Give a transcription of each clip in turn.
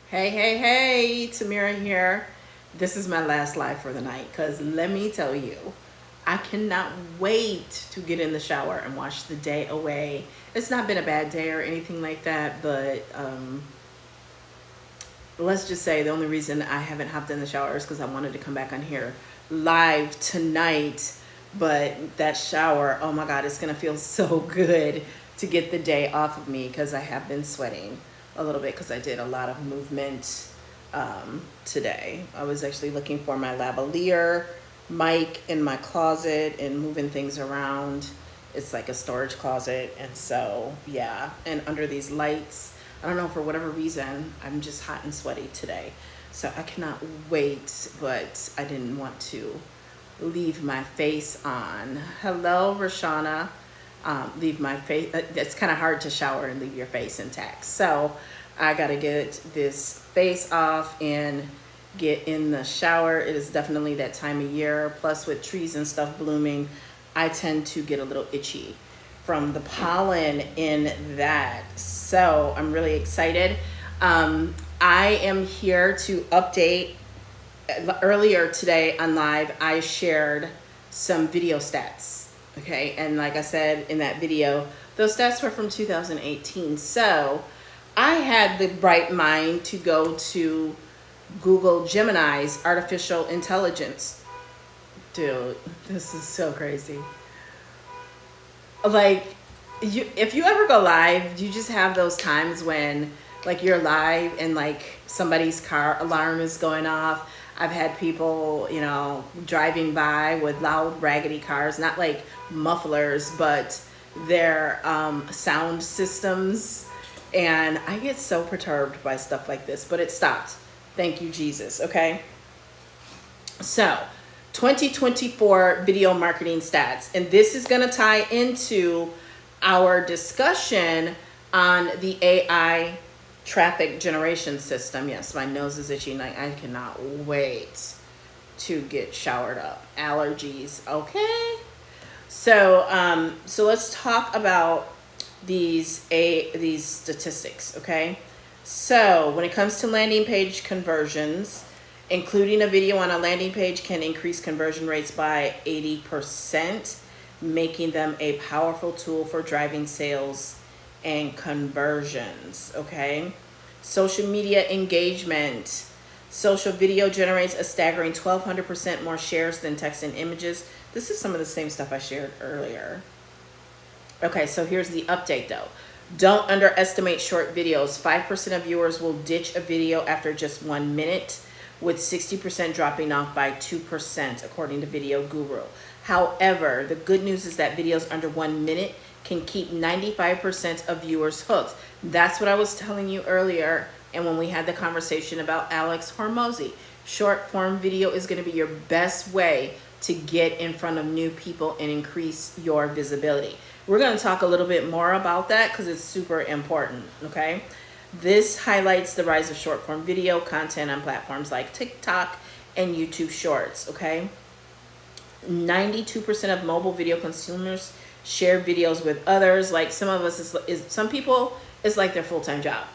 Hey, hey, hey, Tamira here. This is my last live for the night because let me tell you, I cannot wait to get in the shower and wash the day away. It's not been a bad day or anything like that, but let's just say the only reason I haven't hopped in the shower is because I wanted to come back on here live tonight. But that shower, oh my God, it's going to feel so good to get the day off of me because I have been sweating a little bit because I did a lot of movement today. I was actually looking for my lavalier mic in my closet and moving things around. It's like a storage closet. And so, yeah, and under these lights, I don't know, for whatever reason, I'm just hot and sweaty today. So I cannot wait, but I didn't want to leave my face on. Hello, Rashana. Leave my face. It's kind of hard to shower and leave your face intact. So I got to get this face off and get in the shower. It is definitely that time of year. Plus with trees and stuff blooming, I tend to get a little itchy from the pollen in that. So I'm really excited. I am here to update. Earlier today on live, I shared some video stats. Okay, and like I said in that video, those stats were from 2018. So I had the bright mind to go to Google Gemini's artificial intelligence. Dude, this is so crazy. Like, if you ever go live, you just have those times when like you're live and like somebody's car alarm is going off. I've had people, you know, driving by with loud, raggedy cars, not like mufflers, but their sound systems. And I get so perturbed by stuff like this, but it stopped. Thank you, Jesus. Okay. So 2024 video marketing stats. And this is going to tie into our discussion on the AI traffic generation system. Yes, my nose is itchy. I cannot wait to get showered up. Allergies. Okay. So let's talk about these statistics. Okay. So when it comes to landing page conversions, including a video on a landing page can increase conversion rates by 80%, making them a powerful tool for driving sales and conversions. Okay. Social media engagement. Social video generates a staggering 1,200% more shares than text and images. This is some of the same stuff I shared earlier. Okay, so here's the update though. Don't underestimate short videos. 5% of viewers will ditch a video after just 1 minute, with 60% dropping off by 2%, according to Video Guru. However, the good news is that videos under 1 minute can keep 95% of viewers hooked. That's what I was telling you earlier. And when we had the conversation about Alex Hormozy, short form video is going to be your best way to get in front of new people and increase your visibility. We're going to talk a little bit more about that because it's super important. Okay. This highlights the rise of short form video content on platforms like TikTok and YouTube Shorts. Okay. 92% of mobile video consumers share videos with others. Like some of us some people, it's like their full-time job.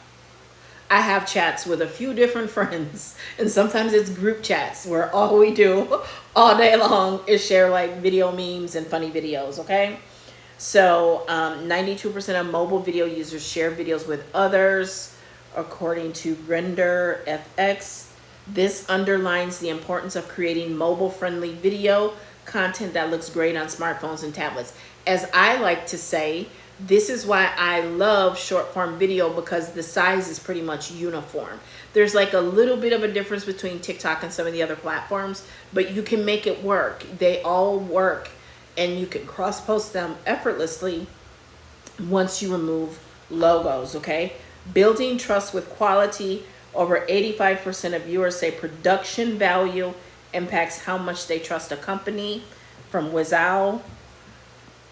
I have chats with a few different friends, and sometimes it's group chats where all we do all day long is share like video memes and funny videos. Okay. So 92% of mobile video users share videos with others, according to Render FX. This underlines the importance of creating mobile-friendly video content that looks great on smartphones and tablets. As I like to say, this is why I love short-form video, because the size is pretty much uniform. There's like a little bit of a difference between TikTok and some of the other platforms, but you can make it work. They all work. And you can cross-post them effortlessly once you remove logos, okay? Building trust with quality. Over 85% of viewers say production value impacts how much they trust a company. From Wizao,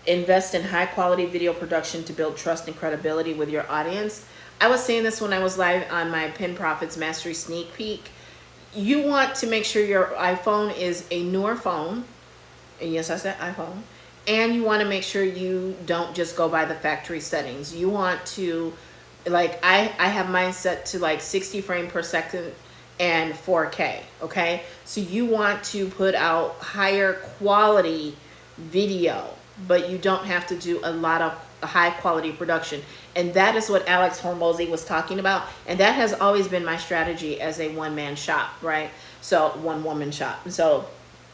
invest in high-quality video production to build trust and credibility with your audience. I was saying this when I was live on my Pin Profits Mastery Sneak Peek. You want to make sure your iPhone is a newer phone. And yes, I said iPhone. And you want to make sure you don't just go by the factory settings. You want to like I have mine set to like 60 frames per second and 4K. Okay, so you want to put out higher quality video, but you don't have to do a lot of high quality production. And that is what Alex Hormozy was talking about. And that has always been my strategy as a one-man shop, right? So one-woman shop. So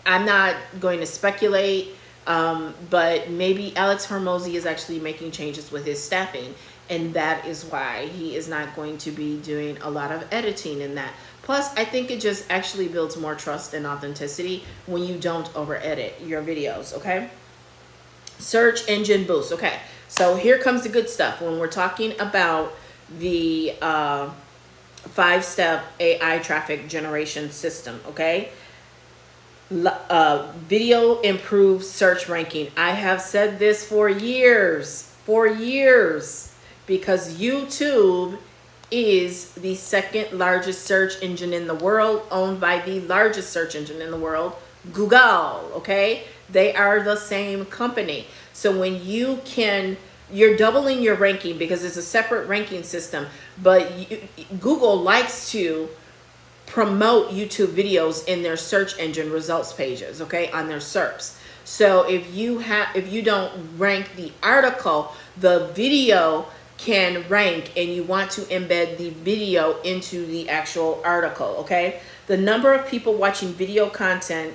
I'm not going to speculate, but maybe Alex Hormozy is actually making changes with his staffing. And that is why he is not going to be doing a lot of editing in that. Plus, I think it just actually builds more trust and authenticity when you don't over edit your videos, okay? Search engine boost. Okay, so here comes the good stuff. When we're talking about the 5-step AI traffic generation system, okay? Video improves search ranking. I have said this for years, because YouTube is the second largest search engine in the world, owned by the largest search engine in the world, Google, okay? They are the same company. So when you're doubling your ranking because it's a separate ranking system, but Google likes to promote YouTube videos in their search engine results pages, okay, on their SERPs. So if you don't rank the article, the video can rank, and you want to embed the video into the actual article, okay? The number of people watching video content,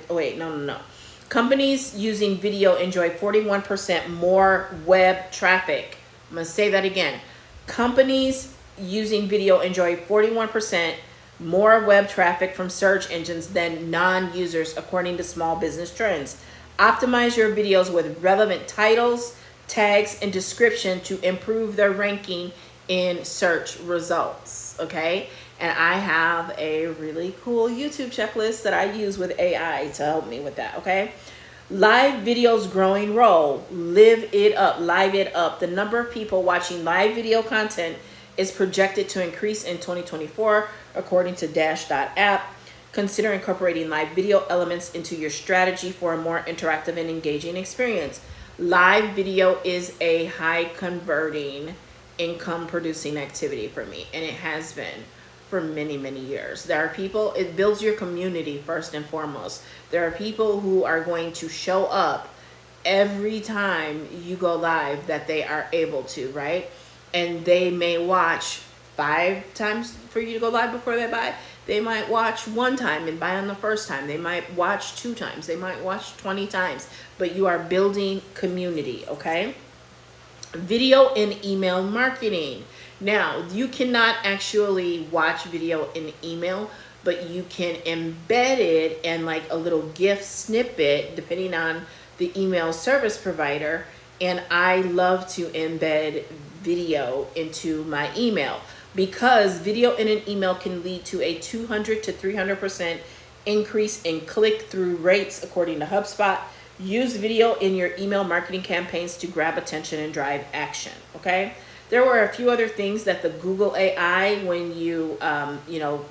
companies using video enjoy 41% more web traffic. I'm going to say that again. Companies using video enjoy 41% more web traffic from search engines than non-users, according to Small Business Trends. Optimize your videos with relevant titles, tags, and description to improve their ranking in search results, okay? And I have a really cool YouTube checklist that I use with AI to help me with that, okay? Live videos growing role. Live it up. The number of people watching live video content is projected to increase in 2024, according to Dash.app. Consider incorporating live video elements into your strategy for a more interactive and engaging experience. Live video is a high converting, income producing activity for me, and it has been for many, many years. There are people, it builds your community first and foremost. There are people who are going to show up every time you go live that they are able to, right? And they may watch 5 times for you to go live before they buy. They might watch 1 time and buy on the first time. They might watch 2 times. They might watch 20 times. But you are building community, okay? Video and email marketing. Now, you cannot actually watch video in email, but you can embed it in like a little GIF snippet, depending on the email service provider. And I love to embed video into my email, because video in an email can lead to a 200 to 300% increase in click-through rates, according to HubSpot. Use video in your email marketing campaigns to grab attention and drive action, okay? There were a few other things that the Google AI, when you,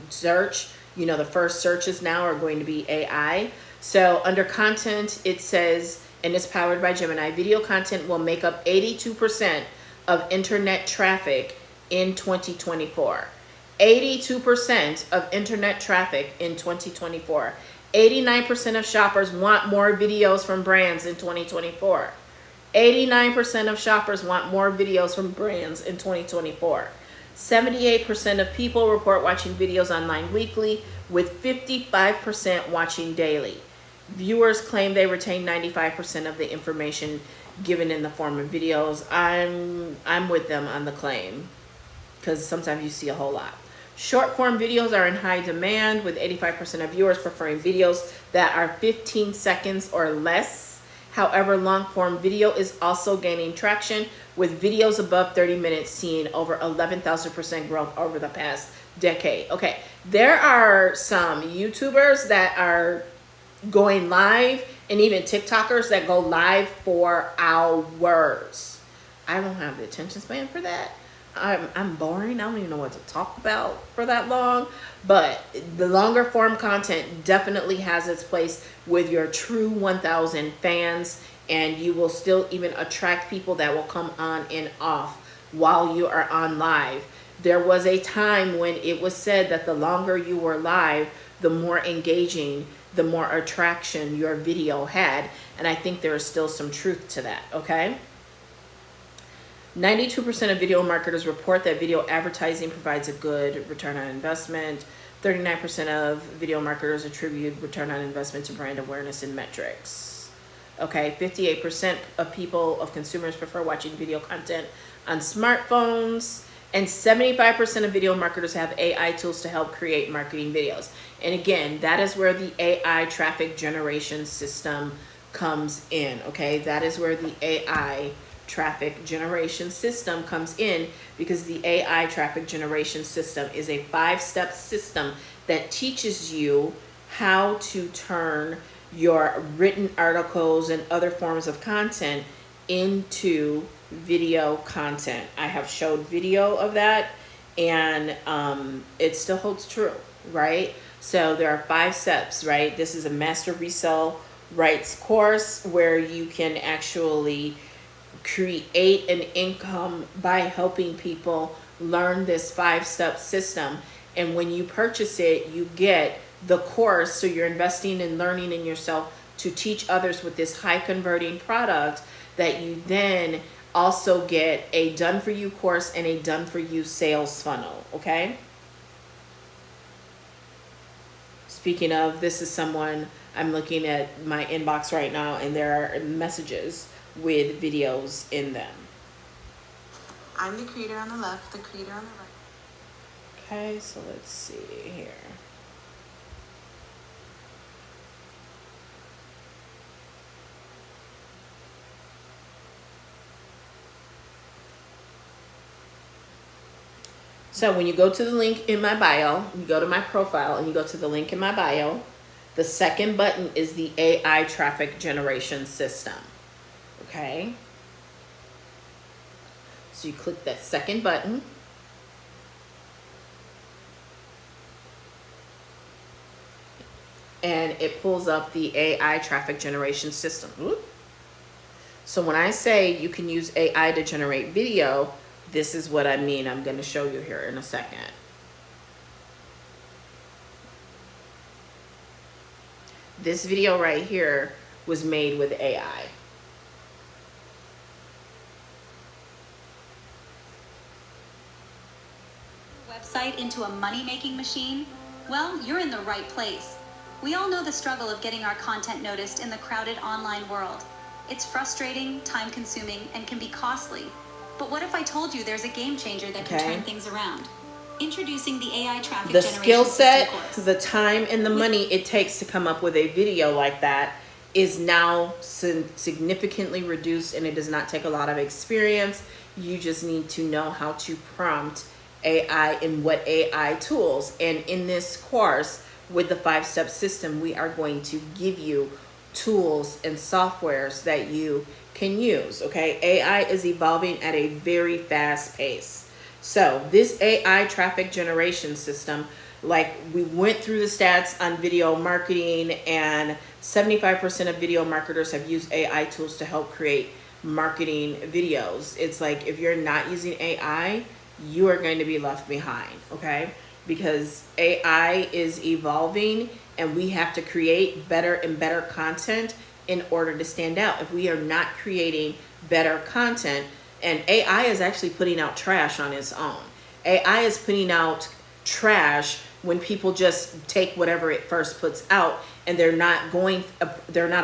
search, the first searches now are going to be AI. So under content, it says, and it's powered by Gemini, video content will make up 82% of internet traffic in 2024. 82% of internet traffic in 2024. 89% of shoppers want more videos from brands in 2024. 89% of shoppers want more videos from brands in 2024. 78% of people report watching videos online weekly, with 55% watching daily. Viewers claim they retain 95% of the information given in the form of videos. I'm with them on the claim, because sometimes you see a whole lot. Short form videos are in high demand, with 85% of viewers preferring videos that are 15 seconds or less. However, long form video is also gaining traction, with videos above 30 minutes seeing over 11,000% growth over the past decade. Okay, there are some YouTubers that are going live, and even TikTokers that go live for hours. I don't have the attention span for that. I'm boring. I don't even know what to talk about for that long. But the longer form content definitely has its place with your true 1,000 fans, and you will still even attract people that will come on and off while you are on live. There was a time when it was said that the longer you were live, the more engaging, the more attraction your video had. And I think there is still some truth to that, okay? 92% of video marketers report that video advertising provides a good return on investment. 39% of video marketers attribute return on investment to brand awareness and metrics. Okay, 58% of consumers prefer watching video content on smartphones, and 75% of video marketers have AI tools to help create marketing videos. And again, that is where the AI traffic generation system comes in, okay? That is where the AI traffic generation system comes in, because the AI traffic generation system is a 5-step system that teaches you how to turn your written articles and other forms of content into video content. I have showed video of that, and it still holds true, right? So there are 5 steps, right? This is a master resale rights course where you can actually create an income by helping people learn this 5-step system. And when you purchase it, you get the course. So you're investing in learning in yourself to teach others with this high converting product, that you then also get a done for you course and a done for you sales funnel, okay? Speaking of, this is someone, I'm looking at my inbox right now, and there are messages with videos in them. I'm the creator on the left, the creator on the right. Okay, so let's see here. So when you go to the link in my bio, you go to my profile and you go to the link in my bio, the second button is the AI traffic generation system. Okay. So you click that second button. And it pulls up the AI traffic generation system. So when I say you can use AI to generate video, this is what I mean. I'm going to show you here in a second. This video right here was made with AI. Website into a money-making machine? Well, you're in the right place. We all know the struggle of getting our content noticed in the crowded online world. It's frustrating, time-consuming, and can be costly. But what if I told you there's a game changer that can turn things around? Introducing the AI traffic generation system skill set, course. the time and the money it takes to come up with a video like that is now significantly reduced, and it does not take a lot of experience. You just need to know how to prompt AI and what AI tools. And in this course with the 5-step system, we are going to give you tools and softwares that you can use, okay? AI is evolving at a very fast pace. So this AI traffic generation system, like we went through the stats on video marketing, and 75% of video marketers have used AI tools to help create marketing videos. It's like, if you're not using AI, you are going to be left behind, okay? Because AI is evolving, and we have to create better and better content in order to stand out. If we are not creating better content, and AI is actually putting out trash on its own. AI is putting out trash when people just take whatever it first puts out, and they're not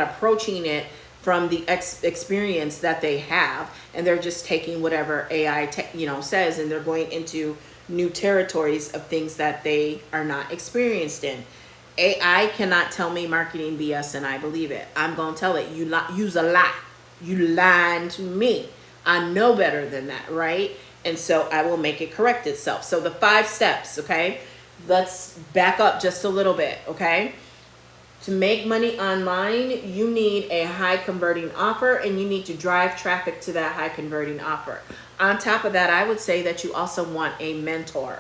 approaching it from the experience that they have, and they're just taking whatever AI says, and they're going into new territories of things that they are not experienced in. AI cannot tell me marketing BS and I believe it. I'm going to tell it, you use a lie. You lying to me. I know better than that, right? And so I will make it correct itself. So the 5 steps, okay? Let's back up just a little bit, okay? To make money online, you need a high converting offer, and you need to drive traffic to that high converting offer. On top of that, I would say that you also want a mentor.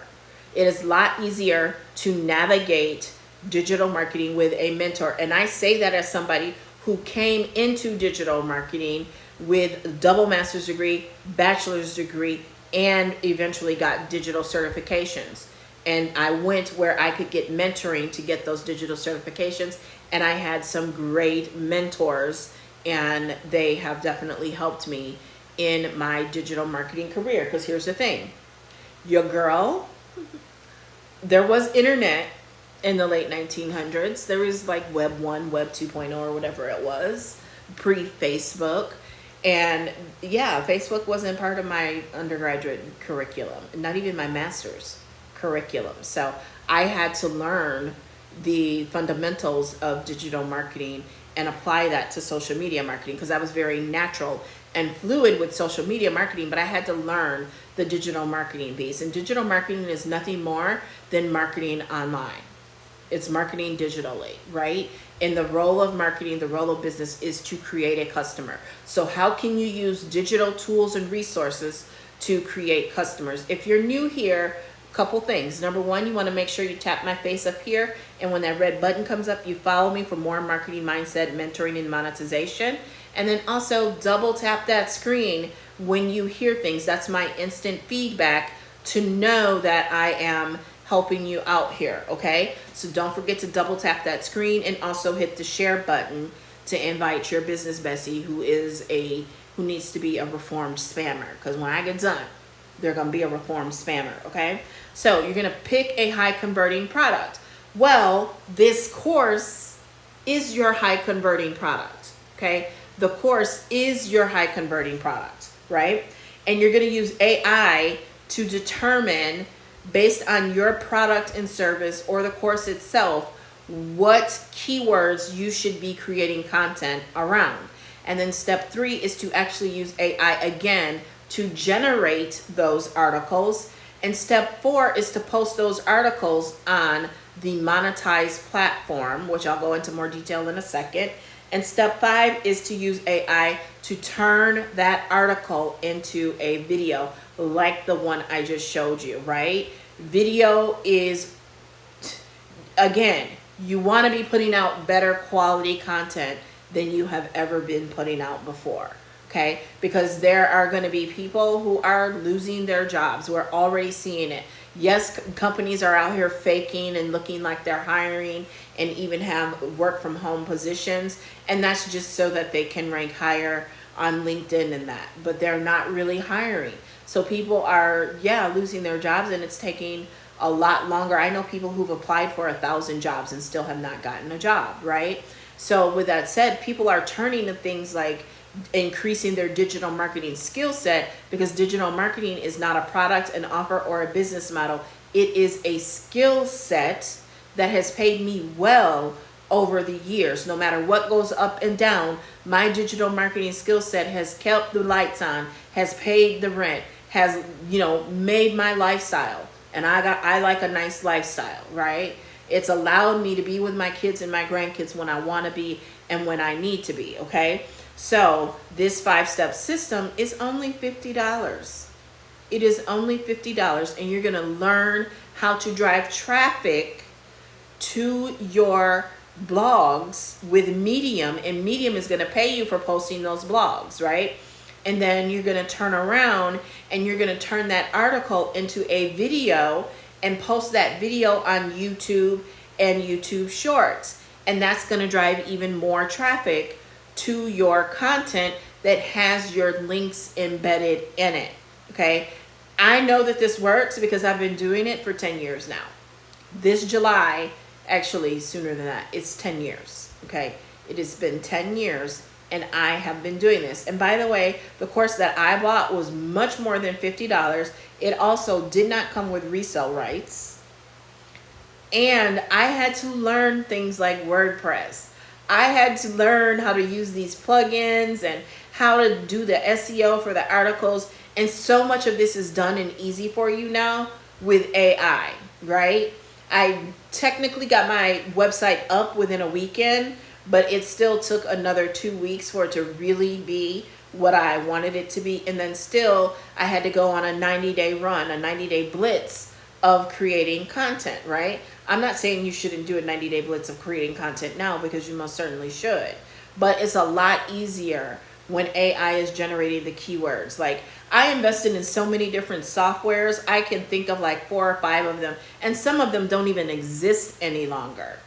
It is a lot easier to navigate digital marketing with a mentor. And I say that as somebody who came into digital marketing with a double master's degree, bachelor's degree, and eventually got digital certifications. And I went where I could get mentoring to get those digital certifications. And I had some great mentors, and they have definitely helped me in my digital marketing career. Because here's the thing, your girl, there was internet in the late 1900s. There was like Web 1, Web 2.0, or whatever it was, pre-Facebook. And yeah, Facebook wasn't part of my undergraduate curriculum, not even my master's curriculum. So I had to learn the fundamentals of digital marketing and apply that to social media marketing, because I was very natural and fluid with social media marketing, but I had to learn the digital marketing piece. And digital marketing is nothing more than marketing online. It's marketing digitally, right? And the role of marketing, the role of business is to create a customer. So how can you use digital tools and resources to create customers? If you're new here, a couple things. Number one, you want to make sure you tap my face up here. And when that red button comes up, you follow me for more marketing mindset, mentoring, and monetization. And then also double tap that screen when you hear things. That's my instant feedback to know that I am helping you out here, okay? So don't forget to double tap that screen, and also hit the share button to invite your business bestie who needs to be a reformed spammer, because when I get done, they're gonna be a reformed spammer, okay? So you're gonna pick a high converting product. Well, this course is your high converting product, okay? The course is your high converting product, right? And you're gonna use AI to determine, based on your product and service or the course itself, what keywords you should be creating content around. And then step 3 is to actually use AI again to generate those articles. And step 4 is to post those articles on the monetized platform, which I'll go into more detail in a second. And step 5 is to use AI to turn that article into a video, like the one I just showed you, right? Video is, again, you want to be putting out better quality content than you have ever been putting out before, okay? Because there are going to be people who are losing their jobs. We're already seeing it. Yes, companies are out here faking and looking like they're hiring, and even have work from home positions. And that's just so that they can rank higher on LinkedIn and that, but they're not really hiring. So people are, losing their jobs, and it's taking a lot longer. I know people who've applied for 1,000 jobs and still have not gotten a job, right? So with that said, people are turning to things like increasing their digital marketing skill set, because digital marketing is not a product, an offer, or a business model. It is a skill set that has paid me well over the years. No matter what goes up and down, my digital marketing skill set has kept the lights on, has paid the rent, has, made my lifestyle. And I like a nice lifestyle, right? It's allowed me to be with my kids and my grandkids when I want to be and when I need to be, okay? So this 5-step system is only $50. It is only $50, and you're going to learn how to drive traffic to your blogs with Medium, and Medium is going to pay you for posting those blogs, right? And then you're going to turn around and you're going to turn that article into a video and post that video on YouTube and YouTube Shorts. And that's going to drive even more traffic to your content that has your links embedded in it, okay? I know that this works because I've been doing it for 10 years now. This July, actually sooner than that, it's 10 years, okay? It has been 10 years and I have been doing this. And by the way, the course that I bought was much more than $50. It also did not come with resale rights. And I had to learn things like WordPress. I had to learn how to use these plugins and how to do the SEO for the articles. And so much of this is done and easy for you now with AI, right? I technically got my website up within a weekend, but it still took another 2 weeks for it to really be what I wanted it to be. And then still, I had to go on a 90-day run, a 90-day blitz of creating content, right? I'm not saying you shouldn't do a 90-day blitz of creating content now, because you most certainly should. But it's a lot easier when AI is generating the keywords. Like, I invested in so many different softwares. I can think of like 4 or 5 of them, and some of them don't even exist any longer.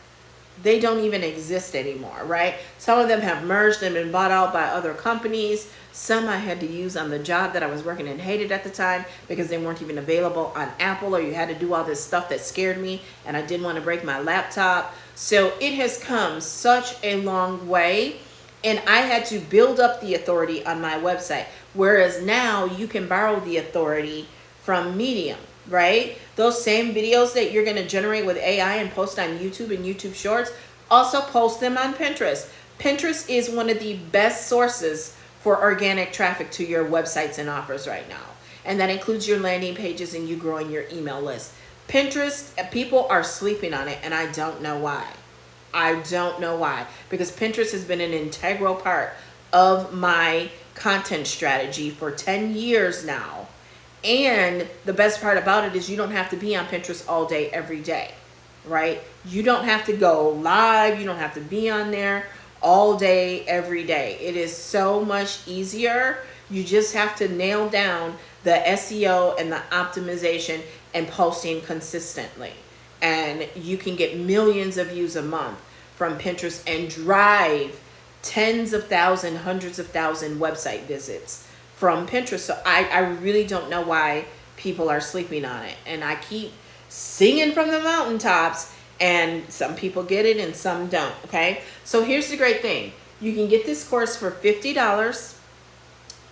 They don't even exist anymore, right? Some of them have merged and been bought out by other companies. Some I had to use on the job that I was working and hated at the time because they weren't even available on Apple, or you had to do all this stuff that scared me and I didn't want to break my laptop. So it has come such a long way, and I had to build up the authority on my website. Whereas now you can borrow the authority from Medium, right? Those same videos that you're going to generate with AI and post on YouTube and YouTube Shorts, also post them on Pinterest. Pinterest is one of the best sources for organic traffic to your websites and offers right now. And that includes your landing pages and you growing your email list. Pinterest, people are sleeping on it, and I don't know why. I don't know why. Because Pinterest has been an integral part of my content strategy for 10 years now. And the best part about it is you don't have to be on Pinterest all day, every day, right? You don't have to go live. You don't have to be on there all day, every day. It is so much easier. You just have to nail down the SEO and the optimization and posting consistently. And you can get millions of views a month from Pinterest and drive tens of thousands, hundreds of thousands website visits from Pinterest. So I really don't know why people are sleeping on it. And I keep singing from the mountaintops, and some people get it and some don't, okay? So here's the great thing. You can get this course for $50,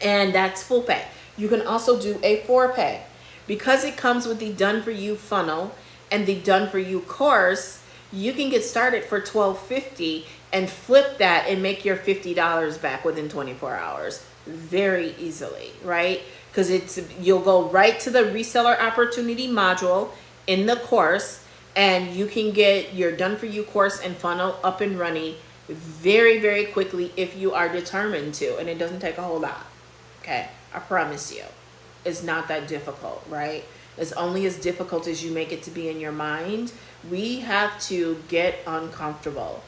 and that's full pay. You can also do a 4-pay. Because it comes with the Done For You funnel and the Done For You course, you can get started for $12.50 and flip that and make your $50 back within 24 hours very easily, right? Because you'll go right to the reseller opportunity module in the course, and you can get your Done For You course and funnel up and running very, very quickly if you are determined to, and it doesn't take a whole lot, okay? I promise you. It's not that difficult, right? It's only as difficult as you make it to be in your mind. We have to get uncomfortable.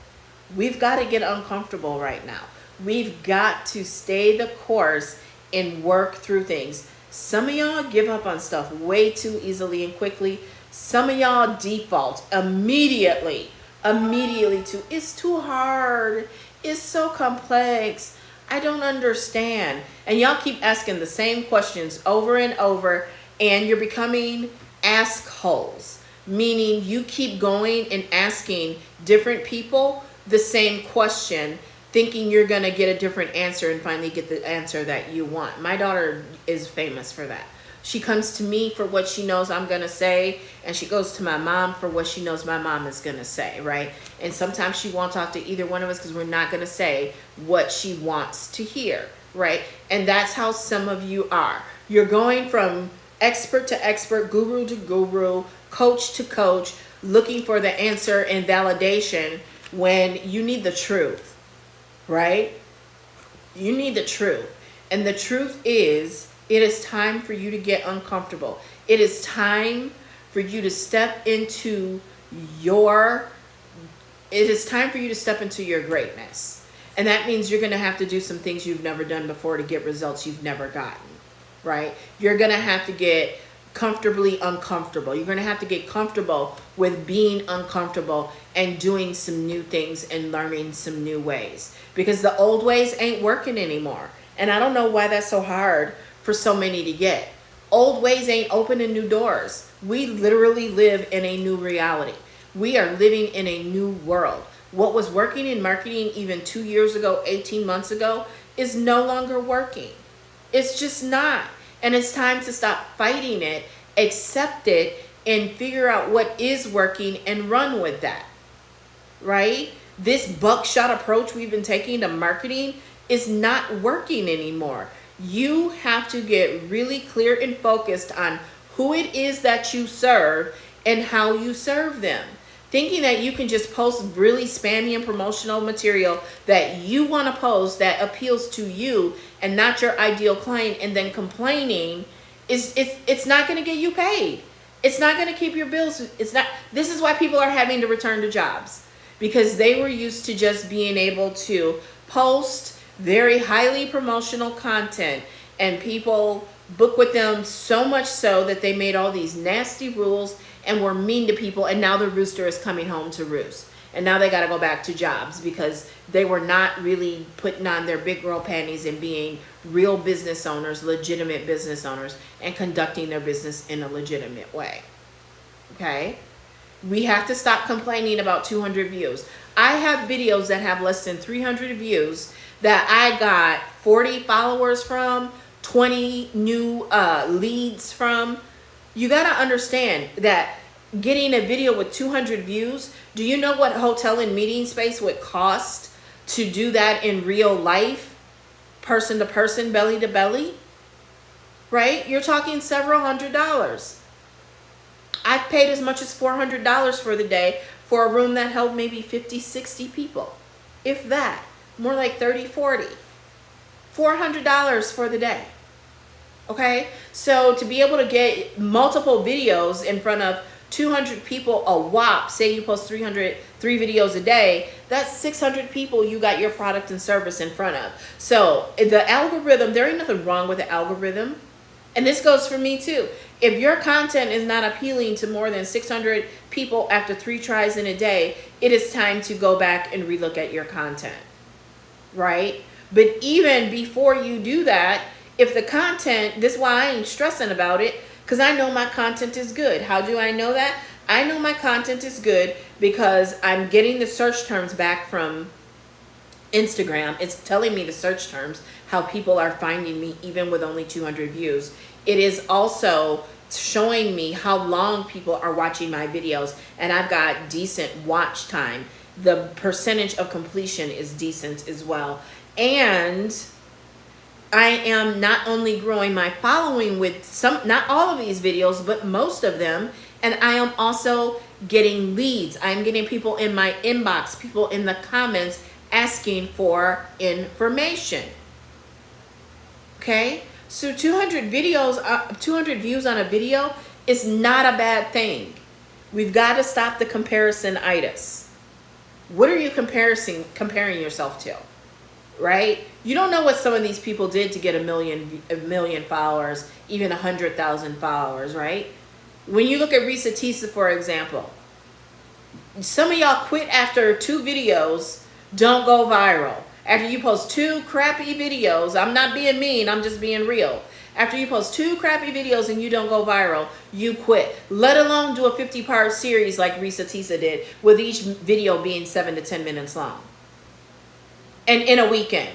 We've got to get uncomfortable right now. We've got to stay the course and work through things. Some of y'all give up on stuff way too easily and quickly. Some of y'all default immediately to, it's too hard. It's so complex. I don't understand. And y'all keep asking the same questions over and over, and you're becoming ask-holes, meaning you keep going and asking different people the same question, thinking you're going to get a different answer and finally get the answer that you want. My daughter is famous for that. She comes to me for what she knows I'm going to say, and she goes to my mom for what she knows my mom is going to say, right? And sometimes she won't talk to either one of us because we're not going to say what she wants to hear, right? And that's how some of you are. You're going from expert to expert, guru to guru, coach to coach, looking for the answer and validation when you need the truth, right? You need the truth. And the truth is, it is time for you to get uncomfortable. It is time for you to step into your greatness. And that means you're going to have to do some things you've never done before to get results you've never gotten, right? You're going to have to get comfortably uncomfortable. You're going to have to get comfortable with being uncomfortable and doing some new things and learning some new ways, because the old ways ain't working anymore. And I don't know why that's so hard for so many to get. Old ways ain't opening new doors. We literally live in a new reality. We are living in a new world. What was working in marketing even 2 years ago, 18 months ago, is no longer working. It's just not. And it's time to stop fighting it, accept it, and figure out what is working and run with that, right? This buckshot approach we've been taking to marketing is not working anymore. You have to get really clear and focused on who it is that you serve and how you serve them. Thinking that you can just post really spammy and promotional material that you want to post that appeals to you and not your ideal client, and then complaining it's not going to get you paid. It's not going to keep your bills. It's not. This is why people are having to return to jobs, because they were used to just being able to post, very highly promotional content, and people book with them so much so that they made all these nasty rules and were mean to people, and now the rooster is coming home to roost. And now they got to go back to jobs because they were not really putting on their big girl panties and being real business owners, legitimate business owners, and conducting their business in a legitimate way. Okay? We have to stop complaining about 200 views. I have videos that have less than 300 views that I got 40 followers from, 20 new leads from. You got to understand that getting a video with 200 views, do you know what hotel and meeting space would cost to do that in real life? Person to person, belly to belly, right? You're talking several $100s. I've paid as much as $400 for the day for a room that held maybe 50, 60 people. If that, more like 30, 40. $400 for the day. Okay? So to be able to get multiple videos in front of 200 people a whop, say you post 3 videos a day, that's 600 people you got your product and service in front of. So the algorithm, there ain't nothing wrong with the algorithm. And this goes for me too. If your content is not appealing to more than 600 people after 3 tries in a day, it is time to go back and relook at your content, right? But even before you do that, if the content, this is why I ain't stressing about it, because I know my content is good. How do I know that? I know my content is good because I'm getting the search terms back from Instagram. It's telling me the search terms, how people are finding me even with only 200 views. It is also showing me how long people are watching my videos, and I've got decent watch time. The percentage of completion is decent as well. And I am not only growing my following with some, not all of these videos, but most of them. And I am also getting leads. I'm getting people in my inbox, people in the comments asking for information. Okay? So 200 videos, 200 views on a video is not a bad thing. We've got to stop the comparison-itis. What are you comparing yourself to? Right? You don't know what some of these people did to get a million followers, even 100,000 followers, right? When you look at Risa Tisa, for example, some of y'all quit after 2 videos, don't go viral. After you post 2 crappy videos, I'm not being mean, I'm just being real. After you post 2 crappy videos and you don't go viral, you quit. Let alone do a 50-part series like Risa Tisa did, with each video being 7 to 10 minutes long. And in a weekend.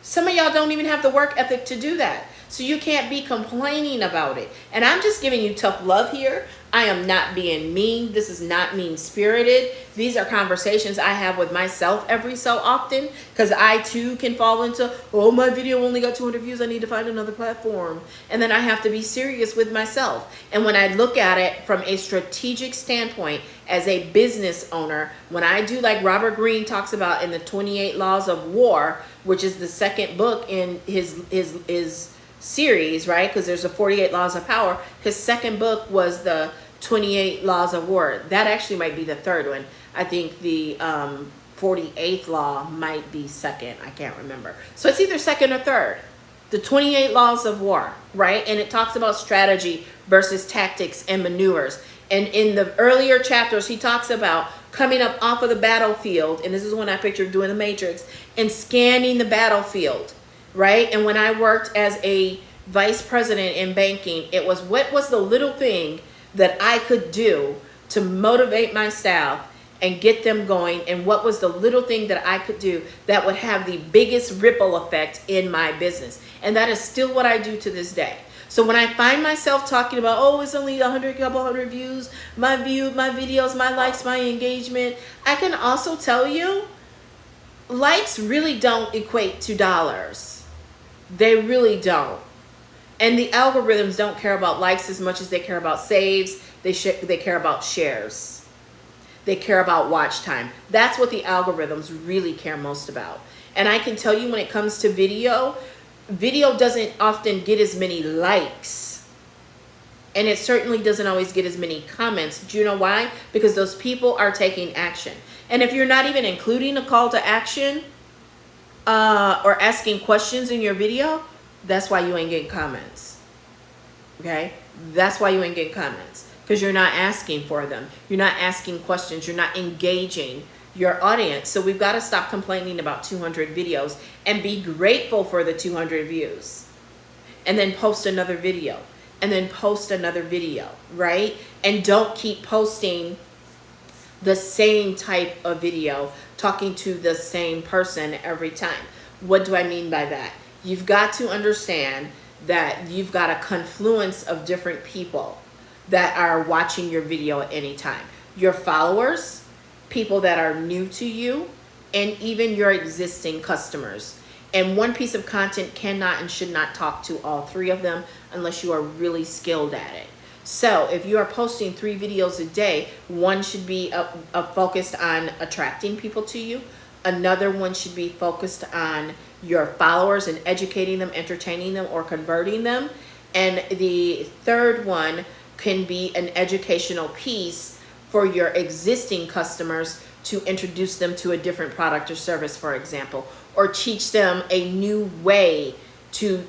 Some of y'all don't even have the work ethic to do that. So you can't be complaining about it. And I'm just giving you tough love here. I am not being mean. This is not mean-spirited. These are conversations I have with myself every so often, because I too can fall into, oh, my video only got 200 views. I need to find another platform. And then I have to be serious with myself. And when I look at it from a strategic standpoint as a business owner, when I do like Robert Greene talks about in the 28 Laws of War, which is the second book in his series, right? Because there's the 48 Laws of Power. His second book was the 28 Laws of War. That actually might be the third one. I think the 48th law might be second. I can't remember. So it's either second or third. The 28 Laws of War, right? And it talks about strategy versus tactics and maneuvers. And in the earlier chapters, he talks about coming up off of the battlefield. And this is when I pictured doing the Matrix and scanning the battlefield. Right? And when I worked as a vice president in banking, it was, what was the little thing that I could do to motivate my staff and get them going? And what was the little thing that I could do that would have the biggest ripple effect in my business? And that is still what I do to this day. So when I find myself talking about, oh, it's only couple hundred views, my videos, my likes, my engagement, I can also tell you, likes really don't equate to dollars. They really don't. And the algorithms don't care about likes as much as they care about saves. They care about shares. They care about watch time. That's what the algorithms really care most about. And I can tell you, when it comes to video, video doesn't often get as many likes. And it certainly doesn't always get as many comments. Do you know why? Because those people are taking action. And if you're not even including a call to action, or asking questions in your video, that's why you ain't getting comments. Okay? That's why you ain't getting comments. Because you're not asking for them. You're not asking questions. You're not engaging your audience. So we've got to stop complaining about 200 videos and be grateful for the 200 views. And then post another video. And then post another video, right? And don't keep posting the same type of video, talking to the same person every time. What do I mean by that? You've got to understand that you've got a confluence of different people that are watching your video at any time. Your followers, people that are new to you, and even your existing customers. And one piece of content cannot and should not talk to all three of them unless you are really skilled at it. So if you are posting 3 videos a day, one should be focused on attracting people to you. Another one should be focused on your followers and educating them, entertaining them, or converting them. And the third one can be an educational piece for your existing customers to introduce them to a different product or service, for example, or teach them a new way to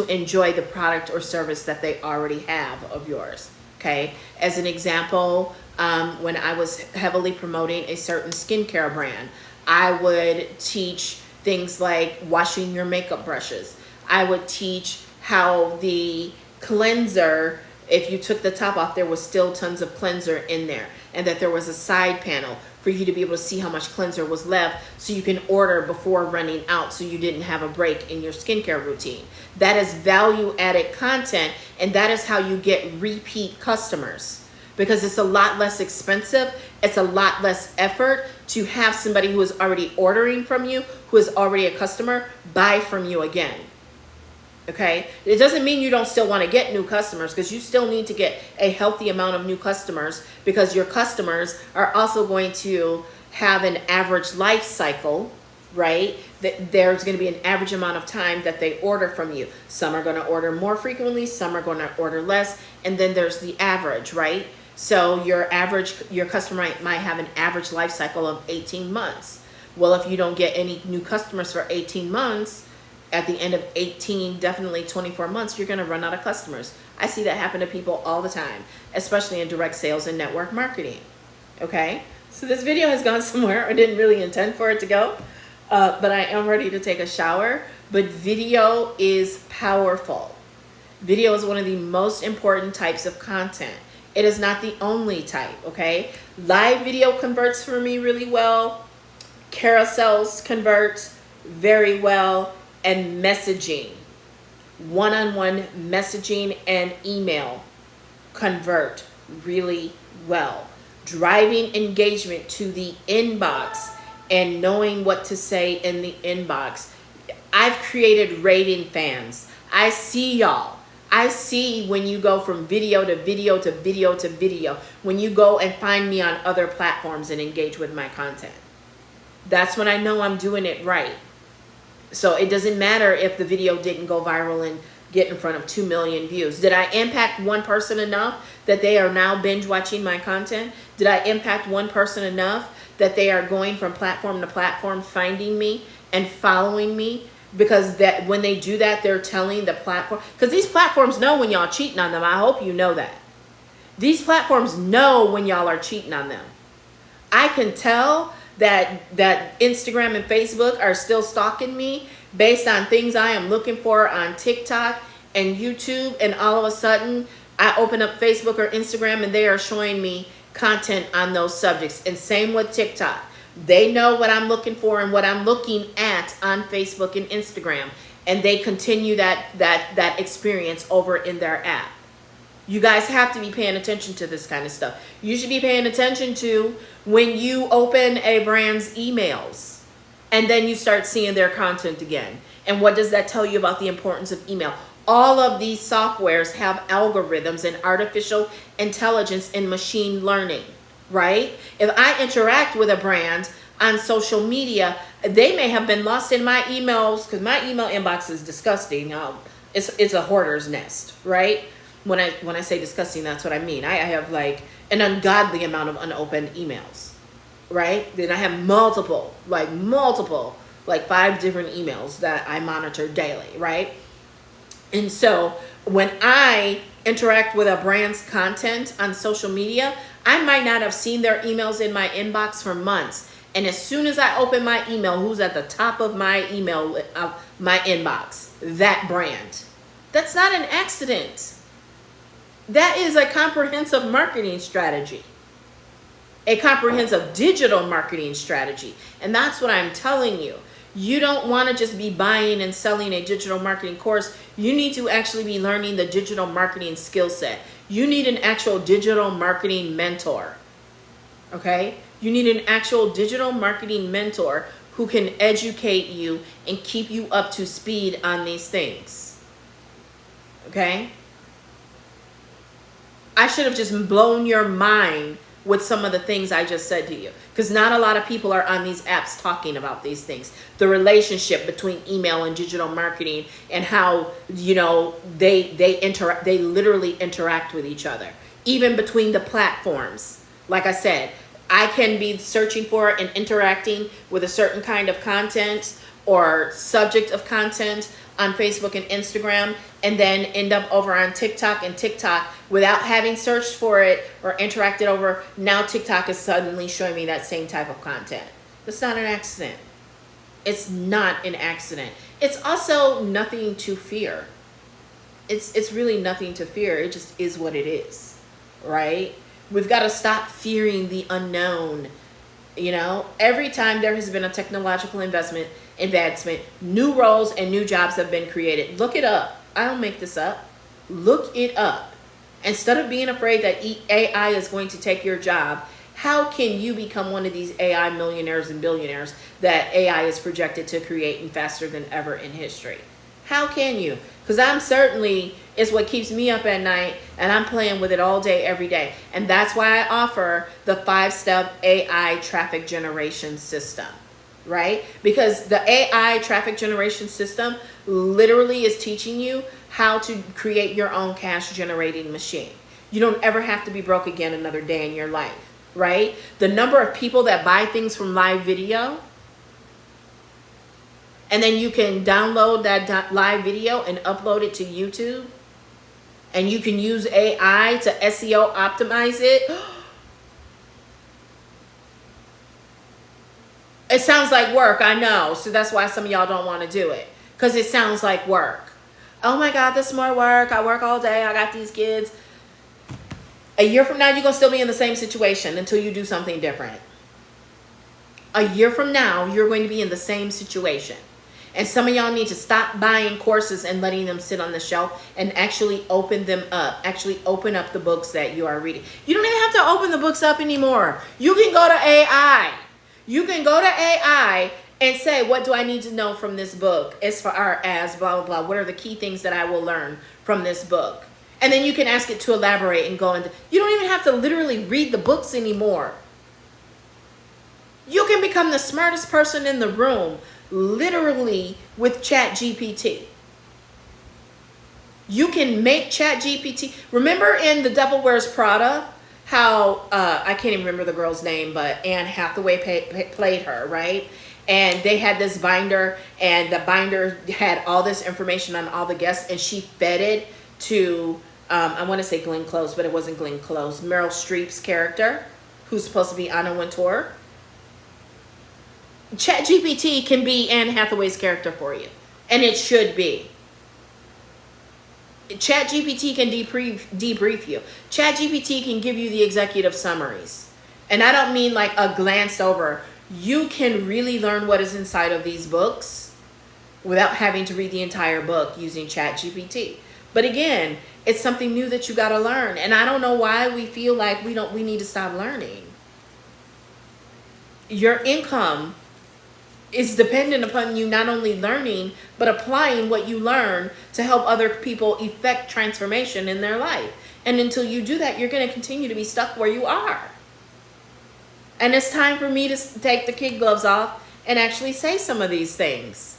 enjoy the product or service that they already have of yours. Okay, as an example, when I was heavily promoting a certain skincare brand, I would teach things like washing your makeup brushes. I would teach how the cleanser, if you took the top off, there was still tons of cleanser in there, and that there was a side panel for you to be able to see how much cleanser was left so you can order before running out so you didn't have a break in your skincare routine. That is value added content, and that is how you get repeat customers, because it's a lot less expensive. It's a lot less effort to have somebody who is already ordering from you, who is already a customer, buy from you again. Okay, it doesn't mean you don't still want to get new customers, because you still need to get a healthy amount of new customers, because your customers are also going to have an average life cycle, right? That there's going to be an average amount of time that they order from you. Some are going to order more frequently, some are going to order less, and then there's the average, right? So your customer might have an average life cycle of 18 months. Well, if you don't get any new customers for 18 months, at the end of 18, definitely 24 months, you're going to run out of customers. I see that happen to people all the time, especially in direct sales and network marketing. Okay, so this video has gone somewhere. I didn't really intend for it to go, but I am ready to take a shower. But video is powerful. Video is one of the most important types of content. It is not the only type, okay? Live video converts for me really well. Carousels convert very well. And messaging, one-on-one messaging and email convert really well. Driving engagement to the inbox and knowing what to say in the inbox. I've created rating fans. I see y'all. I see when you go from video to video to video to video, when you go and find me on other platforms and engage with my content. That's when I know I'm doing it right. So it doesn't matter if the video didn't go viral and get in front of 2 million views. Did I impact one person enough that they are now binge watching my content? Did I impact one person enough that they are going from platform to platform, finding me and following me? Because that when they do that, they're telling the platform, because these platforms know when y'all cheating on them. I hope you know that. These platforms know when y'all are cheating on them. I can tell that Instagram and Facebook are still stalking me based on things I am looking for on TikTok and YouTube, and all of a sudden I open up Facebook or Instagram and they are showing me content on those subjects. And same with TikTok. They know what I'm looking for and what I'm looking at on Facebook and Instagram, and they continue that experience over in their app. You guys have to be paying attention to this kind of stuff. You should be paying attention to when you open a brand's emails and then you start seeing their content again. And what does that tell you about the importance of email? All of these softwares have algorithms and artificial intelligence and machine learning, right? If I interact with a brand on social media, they may have been lost in my emails, because my email inbox is disgusting. It's a hoarder's nest, right? When I say disgusting, that's what I mean. I have like an ungodly amount of unopened emails, right? Then I have multiple like 5 different emails that I monitor daily, right? And so when I interact with a brand's content on social media, I might not have seen their emails in my inbox for months. And as soon as I open my email, who's at the top of my email, my inbox? That brand. That's not an accident. That is a comprehensive marketing strategy. A comprehensive digital marketing strategy. And that's what I'm telling you. You don't want to just be buying and selling a digital marketing course. You need to actually be learning the digital marketing skill set. You need an actual digital marketing mentor. Okay? You need an actual digital marketing mentor who can educate you and keep you up to speed on these things. Okay? I should have just blown your mind with some of the things I just said to you, because not a lot of people are on these apps talking about these things. The relationship between email and digital marketing, and how, you know, they literally interact with each other, even between the platforms. Like I said, I can be searching for and interacting with a certain kind of content or subject of content on Facebook and Instagram, and then end up over on TikTok, and TikTok, without having searched for it or interacted over, now TikTok is suddenly showing me that same type of content. That's not an accident. It's not an accident. It's also nothing to fear. It's really nothing to fear. It just is what it is, right? We've got to stop fearing the unknown. You know, every time there has been a technological advancement, new roles and new jobs have been created. Look it up. I don't make this up. Look it up. Instead of being afraid that AI is going to take your job, how can you become one of these AI millionaires and billionaires that AI is projected to create and faster than ever in history? How can you? Because I'm certainly, it's what keeps me up at night, and I'm playing with it all day, every day. And that's why I offer the 5-step AI traffic generation system, right? Because the AI traffic generation system literally is teaching you how to create your own cash generating machine. You don't ever have to be broke again another day in your life, right? The number of people that buy things from live video, and then you can download that live video and upload it to YouTube, and you can use AI to SEO optimize it. It sounds like work, I know. So that's why some of y'all don't want to do it, because it sounds like work. Oh my God, this is more work. I work all day. I got these kids. A year from now, you're going to still be in the same situation until you do something different. A year from now, you're going to be in the same situation. And some of y'all need to stop buying courses and letting them sit on the shelf, and actually open them up. Actually open up the books that you are reading. You don't even have to open the books up anymore. You can go to AI. You can go to AI and say, what do I need to know from this book as far as blah, blah, blah. What are the key things that I will learn from this book? And then you can ask it to elaborate and go into, you don't even have to literally read the books anymore. You can become the smartest person in the room literally with ChatGPT. You can make ChatGPT. Remember in The Devil Wears Prada, how, I can't even remember the girl's name, but Anne Hathaway played her, right? And they had this binder, and the binder had all this information on all the guests, and she fed it to, I want to say Glenn Close, but it wasn't Glenn Close, Meryl Streep's character, who's supposed to be Anna Wintour. ChatGPT can be Anne Hathaway's character for you, and it should be. ChatGPT can debrief you. ChatGPT can give you the executive summaries. And I don't mean like a glanced over. You can really learn what is inside of these books without having to read the entire book using ChatGPT. But again, it's something new that you got to learn. And I don't know why we feel like we need to stop learning. Your income is dependent upon you not only learning, but applying what you learn to help other people effect transformation in their life. And until you do that, you're going to continue to be stuck where you are. And it's time for me to take the kid gloves off and actually say some of these things.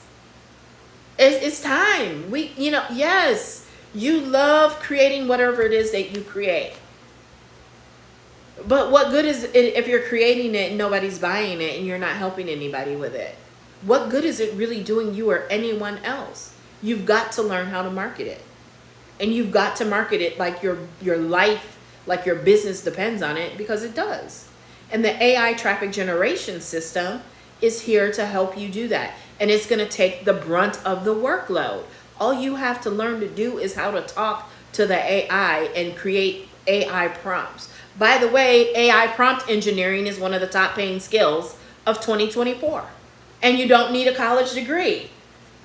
It's time. Yes, you love creating whatever it is that you create. But what good is it if you're creating it and nobody's buying it and you're not helping anybody with it? what good is it really doing you or anyone else? You've got to learn how to market it. And you've got to market it like your life, like your business depends on it, because it does. And the AI traffic generation system is here to help you do that. And it's going to take the brunt of the workload. All you have to learn to do is how to talk to the AI and create AI prompts. By the way, AI prompt engineering is one of the top paying skills of 2024. And you don't need a college degree.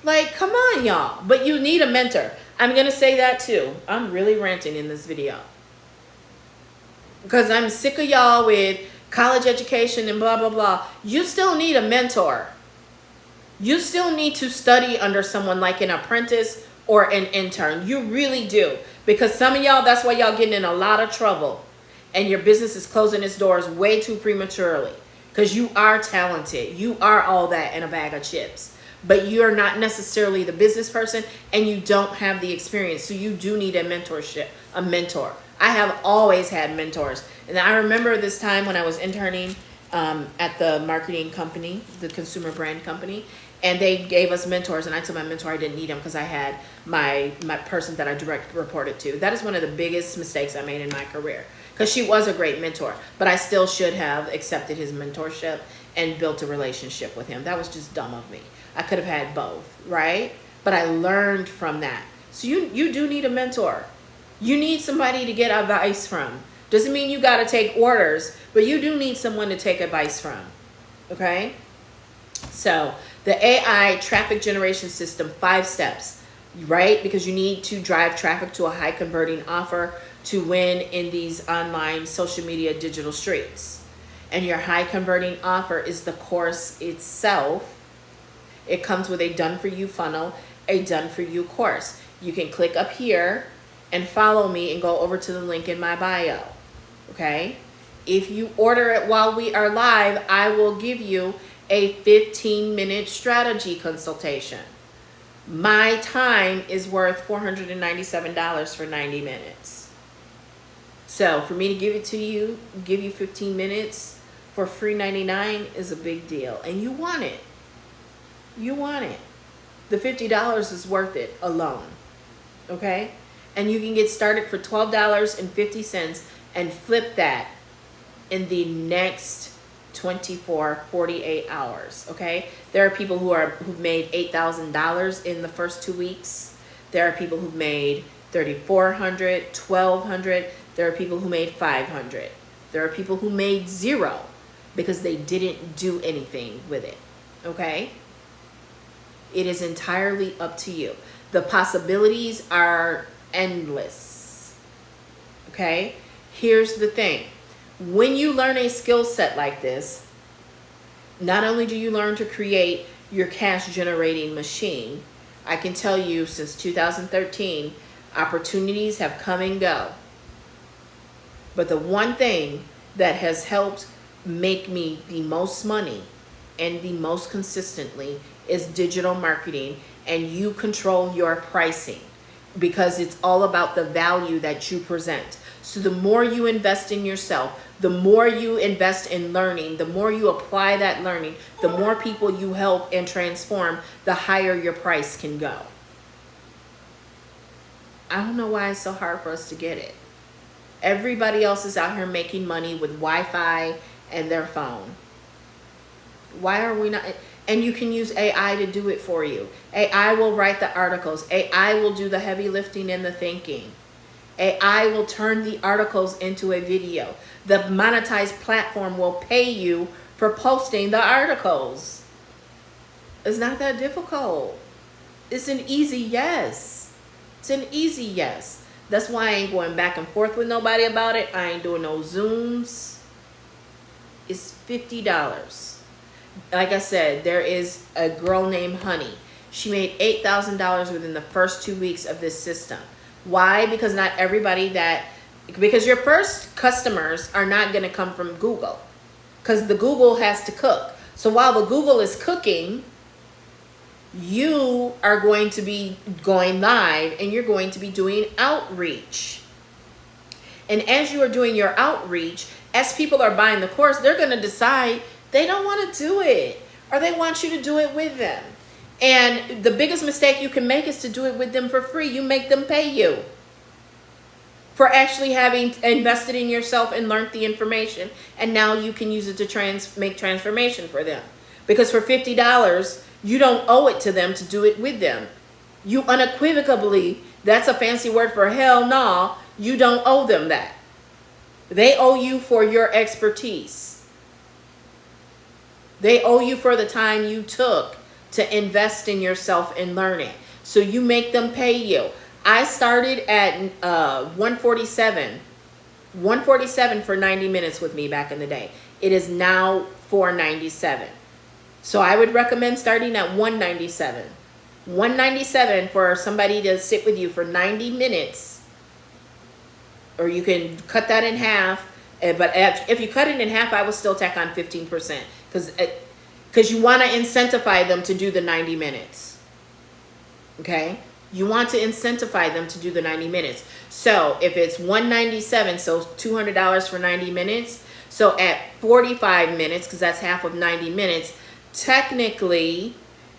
Like, come on, y'all. But you need a mentor. I'm going to say that too. I'm really ranting in this video, because I'm sick of y'all with college education and blah, blah, blah. You still need a mentor. You still need to study under someone like an apprentice or an intern. You really do. Because some of y'all, that's why y'all getting in a lot of trouble. And your business is closing its doors way too prematurely. Because you are talented. You are all that in a bag of chips. But you're not necessarily the business person, and you don't have the experience. So you do need a mentorship, a mentor. I have always had mentors. And I remember this time when I was interning at the marketing company, the consumer brand company, and they gave us mentors. And I told my mentor I didn't need him because I had my person that I direct reported to. That is one of the biggest mistakes I made in my career, because she was a great mentor, but I still should have accepted his mentorship and built a relationship with him. That was just dumb of me. I could have had both, right? But I learned from that. So you do need a mentor. You need somebody to get advice from. Doesn't mean you got to take orders, but you do need someone to take advice from, okay? So the AI traffic generation system, 5 steps, right? Because you need to drive traffic to a high converting offer to win in these online social media digital streets. And your high converting offer is the course itself. It comes with a done for you funnel, a done for you course. You can click up here and follow me and go over to the link in my bio, okay? If you order it while we are live, I will give you a 15-minute strategy consultation. My time is worth $497 for 90 minutes. So for me to give it to you, give you 15 minutes for free 99 is a big deal. And you want it. You want it. The $50 is worth it alone, okay? And you can get started for $12.50 and flip that in the next 48 hours, okay? There are people who've made $8,000 in the first 2 weeks. There are people who've made $3,400, $1,200. There are people who made $500. There are people who made 0 because they didn't do anything with it, okay? It is entirely up to you. The possibilities are endless, okay? Here's the thing. When you learn a skill set like this, not only do you learn to create your cash generating machine, I can tell you since 2013, opportunities have come and go. But the one thing that has helped make me the most money and the most consistently is digital marketing, and you control your pricing because it's all about the value that you present. So the more you invest in yourself, the more you invest in learning, the more you apply that learning, the more people you help and transform, the higher your price can go. I don't know why it's so hard for us to get it. Everybody else is out here making money with Wi-Fi and their phone. Why are we not? And you can use AI to do it for you. AI will write the articles. AI will do the heavy lifting and the thinking. AI will turn the articles into a video. The monetized platform will pay you for posting the articles. It's not that difficult. It's an easy yes. It's an easy yes. That's why I ain't going back and forth with nobody about it. I ain't doing no Zooms. It's $50. Like I said, there is a girl named Honey. She made $8,000 within the first 2 weeks of this system. Why? Because not everybody because your first customers are not going to come from Google, because the Google has to cook. So while the Google is cooking, you are going to be going live and you're going to be doing outreach. And as you are doing your outreach, as people are buying the course, they're going to decide they don't want to do it. or they want you to do it with them. And the biggest mistake you can make is to do it with them for free. You make them pay you for actually having invested in yourself and learned the information, and now you can use it to make transformation for them. Because for $50, you don't owe it to them to do it with them. You unequivocally, that's a fancy word for hell no, you don't owe them that. They owe you for your expertise. They owe you for the time you took to invest in yourself and learning. So you make them pay you. I started at $147 for 90 minutes with me back in the day. It is now $497. So I would recommend starting at $197. $197 for somebody to sit with you for 90 minutes. Or you can cut that in half. But if you cut it in half, I will still tack on 15%. Because you want to incentivize them to do the 90 minutes. Okay? You want to incentivize them to do the 90 minutes. So if it's $197, so $200 for 90 minutes. So at 45 minutes, because that's half of 90 minutes, technically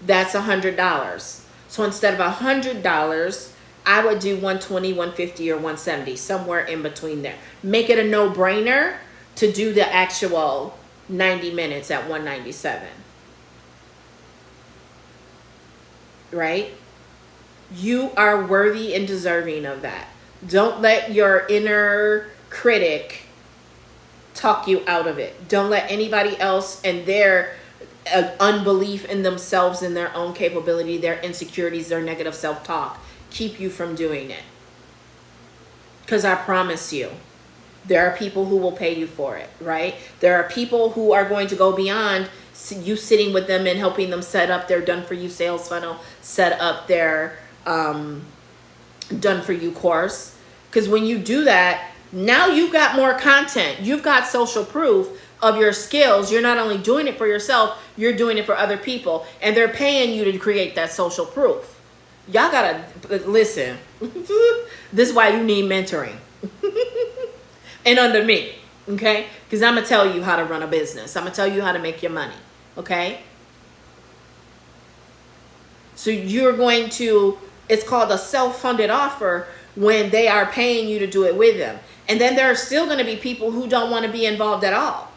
that's $100. So instead of $100, I would do $120, $150, or $170, somewhere in between there. Make it a no-brainer to do the actual 90 minutes at $197. Right? You are worthy and deserving of that. Don't let your inner critic talk you out of it. Don't let anybody else and their unbelief in themselves and their own capability, their insecurities, their negative self-talk keep you from doing it. Because I promise you, there are people who will pay you for it, right? There are people who are going to go beyond you sitting with them and helping them set up their done-for-you sales funnel, set up their done-for-you course. Because when you do that, now you've got more content. You've got social proof of your skills. You're not only doing it for yourself, you're doing it for other people. And they're paying you to create that social proof. Y'all gotta listen. This is why you need mentoring. And under me, okay? Because I'm going to tell you how to run a business. I'm going to tell you how to make your money, okay? So you're going to, it's called a self-funded offer when they are paying you to do it with them. And then there are still going to be people who don't want to be involved at all.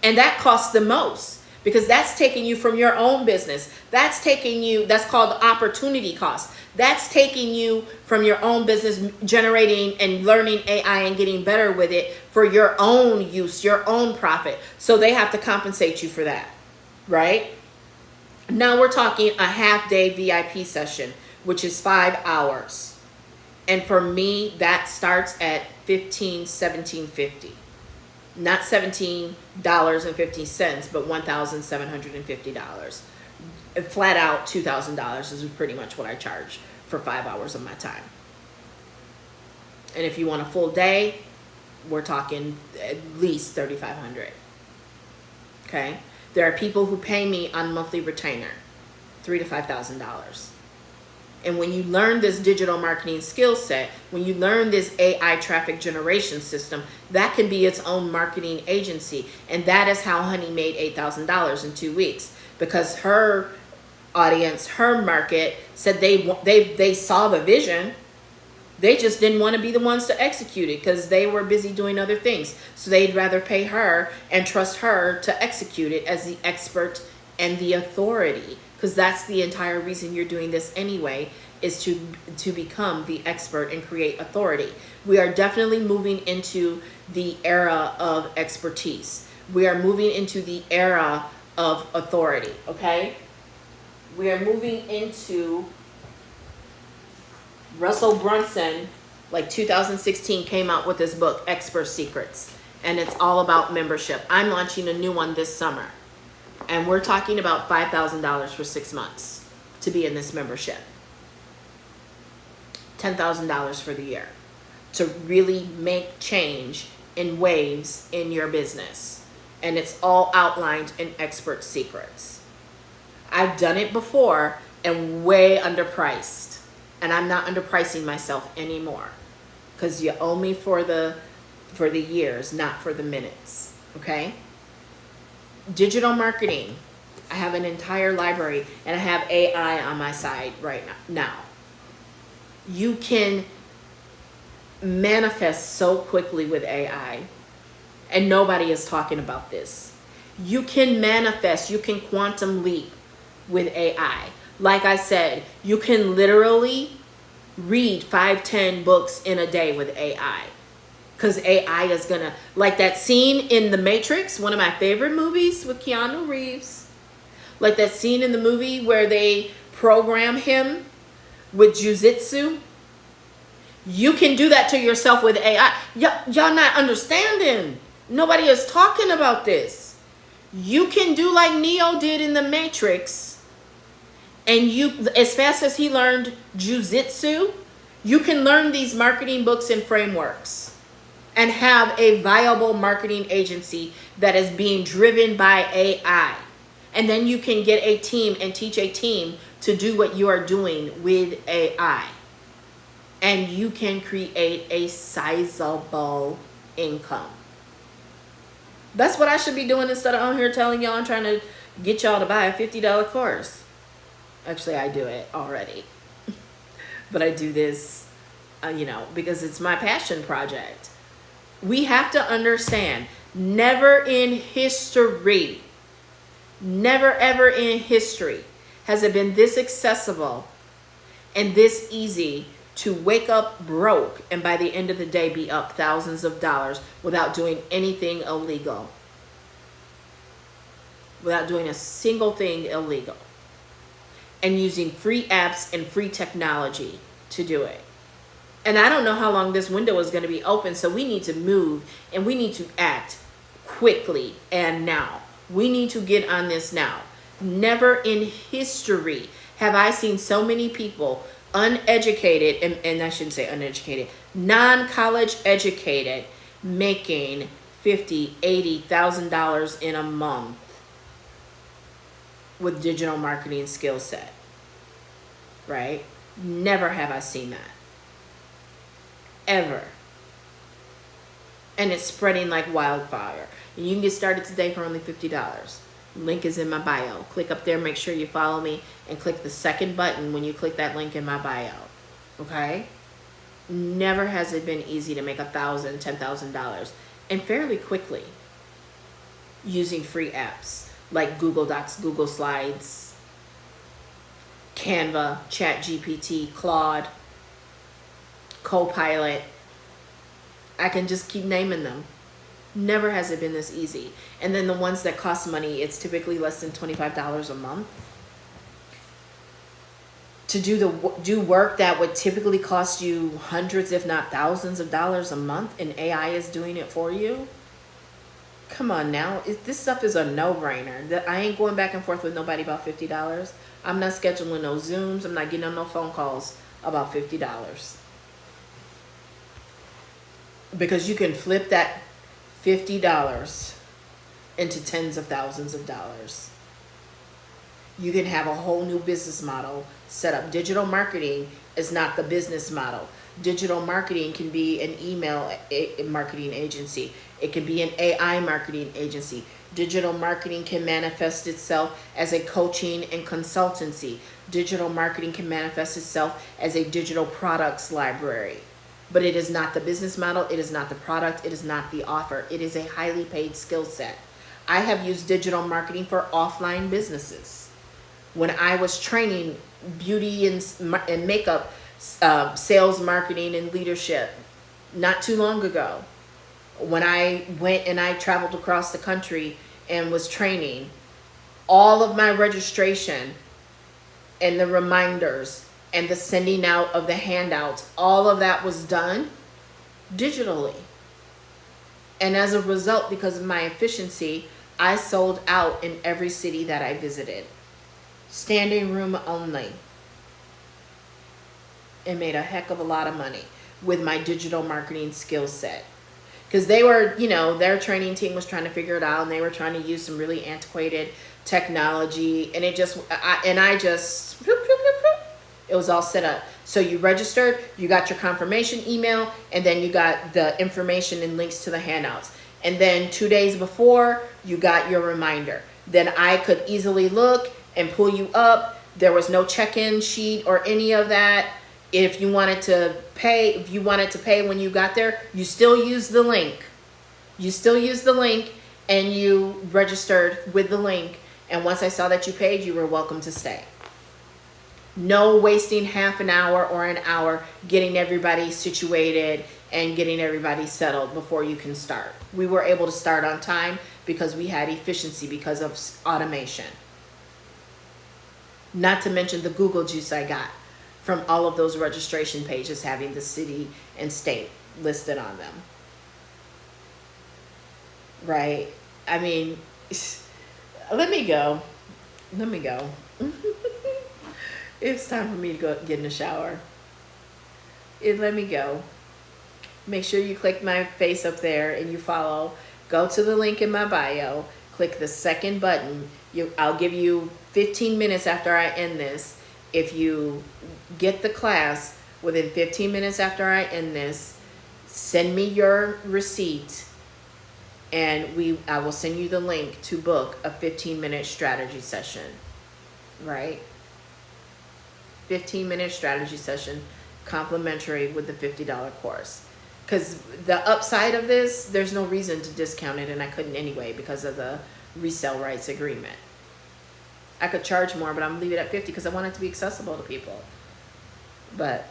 And that costs the most. Because that's taking you from your own business. That's taking you, that's called opportunity cost. That's taking you from your own business, generating and learning AI and getting better with it for your own use, your own profit. So they have to compensate you for that, right? Now we're talking a half-day VIP session, which is 5 hours. And for me, that starts at $17.50. Not $17.50, but $1,750. Flat out $2,000 is pretty much what I charge for 5 hours of my time. And if you want a full day, we're talking at least $3,500. Okay? There are people who pay me on monthly retainer, $3,000 to $5,000. And when you learn this digital marketing skill set, when you learn this AI traffic generation system, that can be its own marketing agency. And that is how Honey made $8,000 in 2 weeks, because her audience, her market said they saw the vision. They just didn't want to be the ones to execute it because they were busy doing other things. So they'd rather pay her and trust her to execute it as the expert and the authority. Because that's the entire reason you're doing this anyway, is to become the expert and create authority. We are definitely moving into the era of expertise. We are moving into the era of authority, okay? We are moving into Russell Brunson, like 2016, came out with this book, Expert Secrets. And it's all about membership. I'm launching a new one this summer. And we're talking about $5,000 for 6 months to be in this membership. $10,000 for the year to really make change in waves in your business. And it's all outlined in Expert Secrets. I've done it before and way underpriced. And I'm not underpricing myself anymore, because you owe me for the years, not for the minutes. Okay? Digital marketing I have an entire library, and I have AI on my side right now. You can manifest so quickly with AI, and nobody is talking about this. You can manifest, you can quantum leap with AI. Like I said, you can literally read 5-10 books in a day with AI. Because AI is gonna, like that scene in The Matrix, one of my favorite movies with Keanu Reeves. Like that scene in the movie where they program him with jujitsu. You can do that to yourself with AI. Y'all not understanding. Nobody is talking about this. You can do like Neo did in The Matrix. And you, as fast as he learned jujitsu, you can learn these marketing books and frameworks and have a viable marketing agency that is being driven by AI. And then you can get a team and teach a team to do what you are doing with AI. And you can create a sizable income. That's what I should be doing instead of on here telling y'all I'm trying to get y'all to buy a $50 course. Actually, I do it already. But I do this, because it's my passion project. We have to understand, never in history, never ever in history has it been this accessible and this easy to wake up broke and by the end of the day be up thousands of dollars without doing anything illegal. Without doing a single thing illegal. And using free apps and free technology to do it. And I don't know how long this window is going to be open, so we need to move and we need to act quickly and now. We need to get on this now. Never in history have I seen so many people uneducated, and I shouldn't say uneducated, non-college educated, making $50,000, $80,000 in a month with digital marketing skill set, right? Never have I seen that. Ever. And it's spreading like wildfire. And you can get started today for only $50. Link is in my bio. Click up there, make sure you follow me, and click the second button when you click that link in my bio. Okay? Never has it been easy to make $1,000, $10,000, and fairly quickly using free apps like Google Docs, Google Slides, Canva, ChatGPT, Claude, Copilot. I can just keep naming them. Never has it been this easy. And then the ones that cost money, it's typically less than $25 a month. To do work that would typically cost you hundreds, if not thousands of dollars a month, and AI is doing it for you. Come on now. This stuff is a no-brainer. I ain't going back and forth with nobody about $50. I'm not scheduling no Zooms. I'm not getting on no phone calls about $50. Because you can flip that $50 into tens of thousands of dollars. You can have a whole new business model set up. Digital marketing is not the business model. Digital marketing can be an email marketing agency. It can be an AI marketing agency. Digital marketing can manifest itself as a coaching and consultancy. Digital marketing can manifest itself as a digital products library. But it is not the business model. It is not the product. It is not the offer. It is a highly paid skill set. I have used digital marketing for offline businesses. When I was training beauty and makeup, sales, marketing, and leadership not too long ago, when I went and I traveled across the country and was training, all of my registration and the reminders and the sending out of the handouts, all of that was done digitally. And as a result, because of my efficiency, I sold out in every city that I visited. Standing room only. And made a heck of a lot of money with my digital marketing skill set. Because they were, their training team was trying to figure it out, and they were trying to use some really antiquated technology, and it was all set up. So you registered, you got your confirmation email, and then you got the information and links to the handouts. And then 2 days before, you got your reminder. then I could easily look and pull you up. There was no check-in sheet or any of that. If you wanted to pay, when you got there, you still use the link. You still use the link and you registered with the link. And once I saw that you paid, you were welcome to stay. No wasting half an hour or an hour getting everybody situated and getting everybody settled before you can start. We were able to start on time because we had efficiency because of automation. Not to mention the Google juice I got from all of those registration pages having the city and state listed on them. Right? I mean, let me go. It's time for me to go get in the shower. Let me go. Make sure you click my face up there and you follow. Go to the link in my bio. Click the second button. I'll give you 15 minutes after I end this. If you get the class within 15 minutes after I end this, send me your receipt and I will send you the link to book a 15-minute strategy session. Right? 15-minute strategy session, complimentary with the $50 course. Because the upside of this, there's no reason to discount it, and I couldn't anyway because of the resale rights agreement. I could charge more, but I'm gonna leave it at $50 because I want it to be accessible to people. But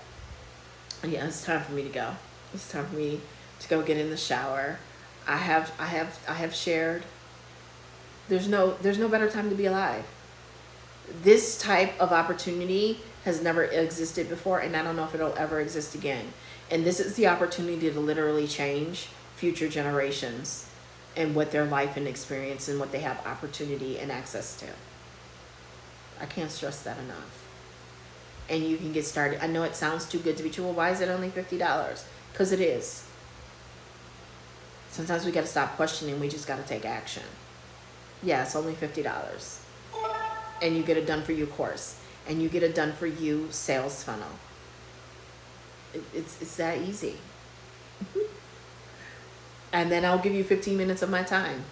yeah, it's time for me to go. It's time for me to go get in the shower. I have shared. There's no better time to be alive. This type of opportunity has never existed before, and I don't know if it'll ever exist again. And this is the opportunity to literally change future generations and what their life and experience and what they have opportunity and access to. I can't stress that enough. And you can get started. I know it sounds too good to be true. Well, why is it only $50? Because it is. Sometimes we got to stop questioning. We just got to take action. Yeah, it's only $50. And you get a done for you course. And you get a done for you sales funnel. It's that easy. And then I'll give you 15 minutes of my time.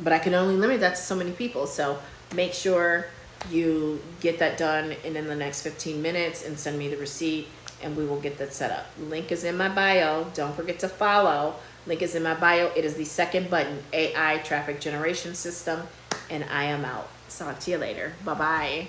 But I can only limit that to so many people. So make sure you get that done in the next 15 minutes and send me the receipt and we will get that set up. Link is in my bio. Don't forget to follow. Link is in my bio. It is the second button, AI traffic generation system. And I am out. Talk to you later. Bye-bye.